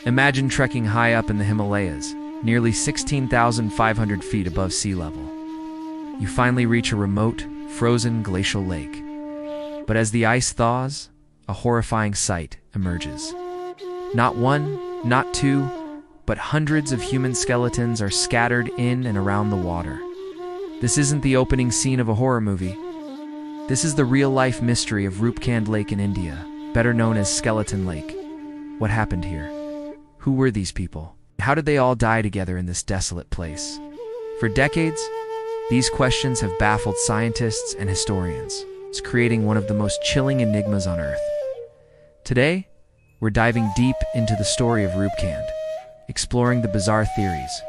Imagine trekking high up in the Himalayas, nearly 16,500 feet above sea level. You finally reach a remote, frozen glacial lake. But as the ice thaws, a horrifying sight emerges. Not one, not two, but hundreds of human skeletons are scattered in and around the water. This isn't the opening scene of a horror movie. This is the real-life mystery of Roopkund Lake in India, better known as Skeleton Lake. What happened here? Who were these people? How did they all die together in this desolate place? For decades, these questions have baffled scientists and historians. It's creating one of the most chilling enigmas on Earth. Today, we're diving deep into the story of Roopkund, exploring the bizarre theories,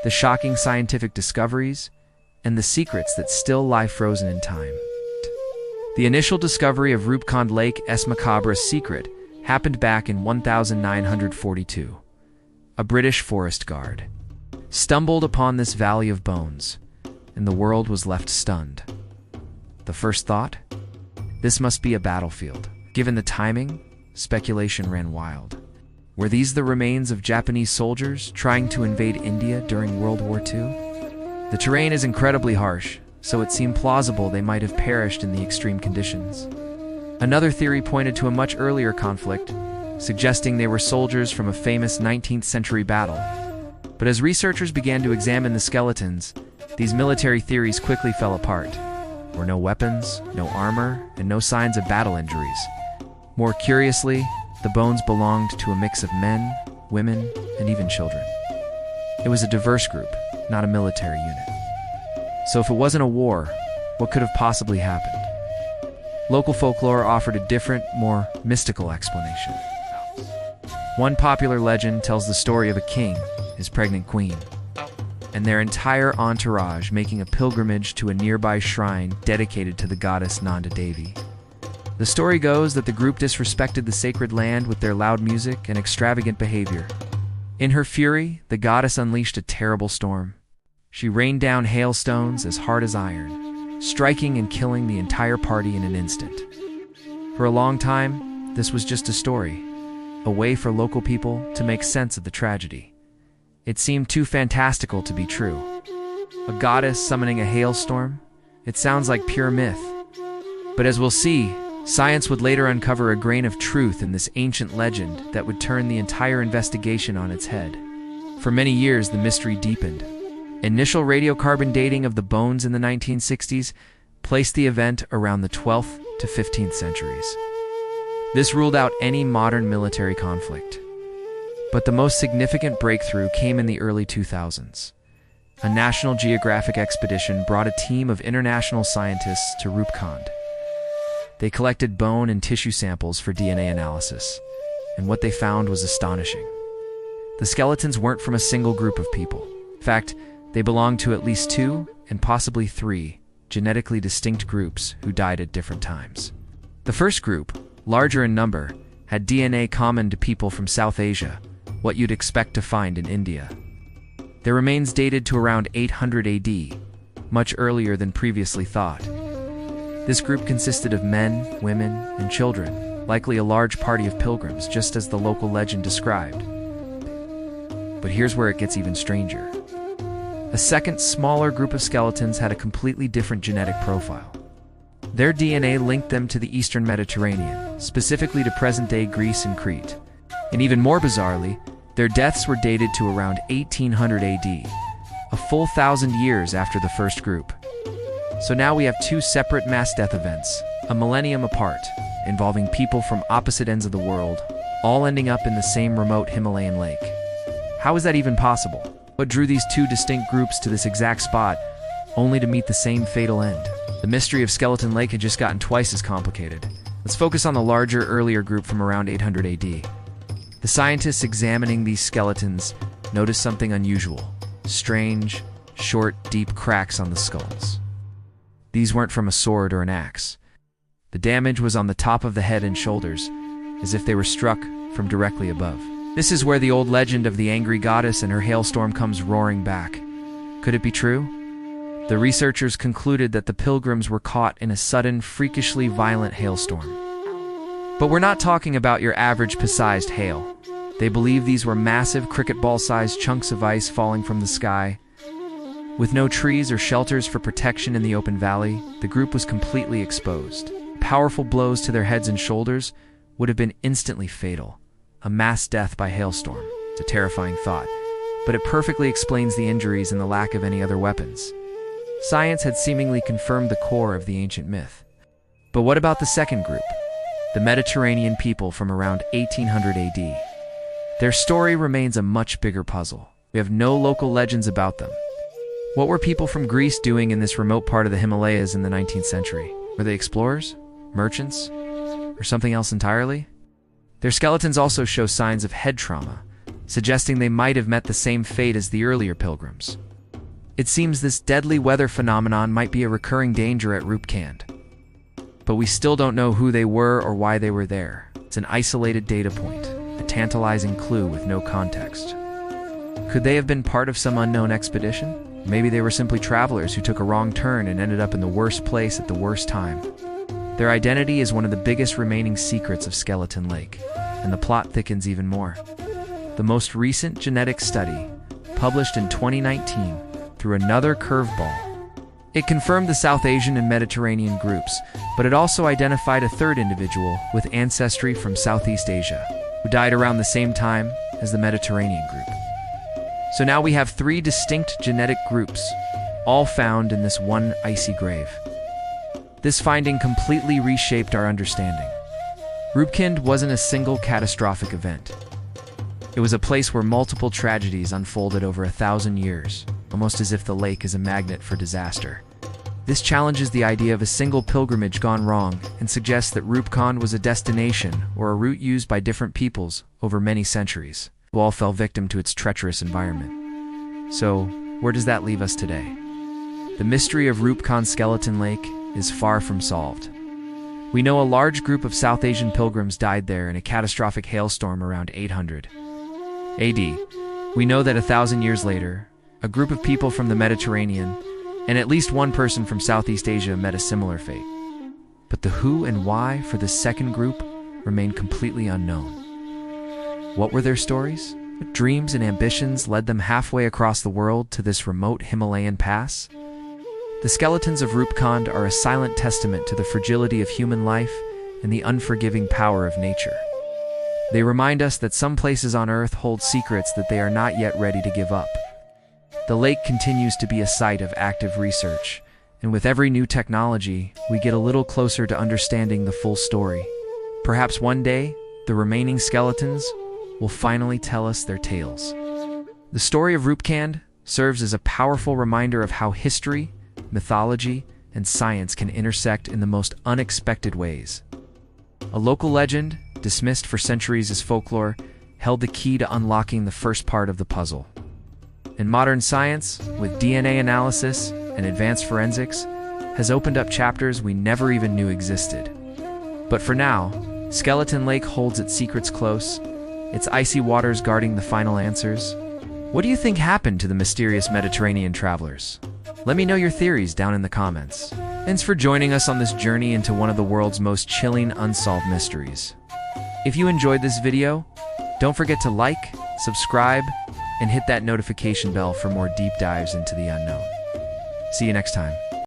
the shocking scientific discoveries, and the secrets that still lie frozen in time. The initial discovery of Roopkund Lake's macabre secret happened back in 1942. A British forest guard stumbled upon this valley of bones, and the world was left stunned. The first thought? This must be a battlefield. Given the timing, speculation ran wild. Were these the remains of Japanese soldiers trying to invade India during World War II? The terrain is incredibly harsh, so it seemed plausible they might have perished in the extreme conditions. Another theory pointed to a much earlier conflict, suggesting they were soldiers from a famous 19th century battle. But as researchers began to examine the skeletons, these military theories quickly fell apart. There were no weapons, no armor, and no signs of battle injuries. More curiously, the bones belonged to a mix of men, women, and even children. It was a diverse group, not a military unit. So if it wasn't a war, what could have possibly happened? Local folklore offered a different, more mystical explanation. One popular legend tells the story of a king, his pregnant queen, and their entire entourage making a pilgrimage to a nearby shrine dedicated to the goddess Nanda Devi. The story goes that the group disrespected the sacred land with their loud music and extravagant behavior. In her fury, the goddess unleashed a terrible storm. She rained down hailstones as hard as iron, striking and killing the entire party in an instant. For a long time, this was just a story, a way for local people to make sense of the tragedy. It seemed too fantastical to be true. A goddess summoning a hailstorm? It sounds like pure myth. But as we'll see, science would later uncover a grain of truth in this ancient legend that would turn the entire investigation on its head. For many years, the mystery deepened. Initial radiocarbon dating of the bones in the 1960s placed the event around the 12th to 15th centuries. This ruled out any modern military conflict. But the most significant breakthrough came in the early 2000s. A National Geographic expedition brought a team of international scientists to Roopkund. They collected bone and tissue samples for DNA analysis, and what they found was astonishing. The skeletons weren't from a single group of people. In fact, they belonged to at least 2, and possibly 3, genetically distinct groups who died at different times. The first group, larger in number, had DNA common to people from South Asia, what you'd expect to find in India. Their remains dated to around 800 AD, much earlier than previously thought. This group consisted of men, women, and children, likely a large party of pilgrims, just as the local legend described. But here's where it gets even stranger. A second, smaller group of skeletons had a completely different genetic profile. Their DNA linked them to the Eastern Mediterranean, specifically to present-day Greece and Crete. And even more bizarrely, their deaths were dated to around 1800 AD, a full 1,000 years after the first group. So now we have 2 separate mass death events, a millennium apart, involving people from opposite ends of the world, all ending up in the same remote Himalayan lake. How is that even possible? What drew these 2 distinct groups to this exact spot, only to meet the same fatal end? The mystery of Skeleton Lake had just gotten twice as complicated. Let's focus on the larger, earlier group from around 800 AD. The scientists examining these skeletons noticed something unusual: strange, short, deep cracks on the skulls. These weren't from a sword or an axe. The damage was on the top of the head and shoulders, as if they were struck from directly above. This is where the old legend of the angry goddess and her hailstorm comes roaring back. Could it be true? The researchers concluded that the pilgrims were caught in a sudden, freakishly violent hailstorm. But we're not talking about your average pea-sized hail. They believe these were massive cricket ball-sized chunks of ice falling from the sky. With no trees or shelters for protection in the open valley, the group was completely exposed. Powerful blows to their heads and shoulders would have been instantly fatal. A mass death by hailstorm. It's a terrifying thought, but it perfectly explains the injuries and the lack of any other weapons. Science had seemingly confirmed the core of the ancient myth. But what about the second group? The Mediterranean people from around 1800 AD. Their story remains a much bigger puzzle. We have no local legends about them. What were people from Greece doing in this remote part of the Himalayas in the 19th century? Were they explorers? Merchants? Or something else entirely? Their skeletons also show signs of head trauma, suggesting they might have met the same fate as the earlier pilgrims. It seems this deadly weather phenomenon might be a recurring danger at Roopkund. But we still don't know who they were or why they were there. It's an isolated data point, a tantalizing clue with no context. Could they have been part of some unknown expedition? Maybe they were simply travelers who took a wrong turn and ended up in the worst place at the worst time. Their identity is one of the biggest remaining secrets of Skeleton Lake, and the plot thickens even more. The most recent genetic study, published in 2019, threw another curveball. It confirmed the South Asian and Mediterranean groups, but it also identified a third individual with ancestry from Southeast Asia, who died around the same time as the Mediterranean group. So now we have 3 distinct genetic groups, all found in this one icy grave. This finding completely reshaped our understanding. Roopkund wasn't a single catastrophic event. It was a place where multiple tragedies unfolded over 1,000 years, almost as if the lake is a magnet for disaster. This challenges the idea of a single pilgrimage gone wrong and suggests that Roopkund was a destination or a route used by different peoples over many centuries, who all fell victim to its treacherous environment. So, where does that leave us today? The mystery of Roopkund Skeleton Lake is far from solved. We know a large group of South Asian pilgrims died there in a catastrophic hailstorm around 800 AD. We know that 1,000 years later, a group of people from the Mediterranean and at least one person from Southeast Asia met a similar fate. But the who and why for this second group remain completely unknown. What were their stories? What dreams and ambitions led them halfway across the world to this remote Himalayan pass? The skeletons of Roopkund are a silent testament to the fragility of human life and the unforgiving power of nature. They remind us that some places on Earth hold secrets that they are not yet ready to give up. The lake continues to be a site of active research, and with every new technology, we get a little closer to understanding the full story. Perhaps one day, the remaining skeletons will finally tell us their tales. The story of Roopkund serves as a powerful reminder of how history, mythology, and science can intersect in the most unexpected ways. A local legend, dismissed for centuries as folklore, held the key to unlocking the first part of the puzzle. In modern science, with DNA analysis and advanced forensics, has opened up chapters we never even knew existed. But for now, Skeleton Lake holds its secrets close, its icy waters guarding the final answers. What do you think happened to the mysterious Mediterranean travelers? Let me know your theories down in the comments. Thanks for joining us on this journey into one of the world's most chilling unsolved mysteries. If you enjoyed this video, don't forget to like, subscribe, and hit that notification bell for more deep dives into the unknown. See you next time.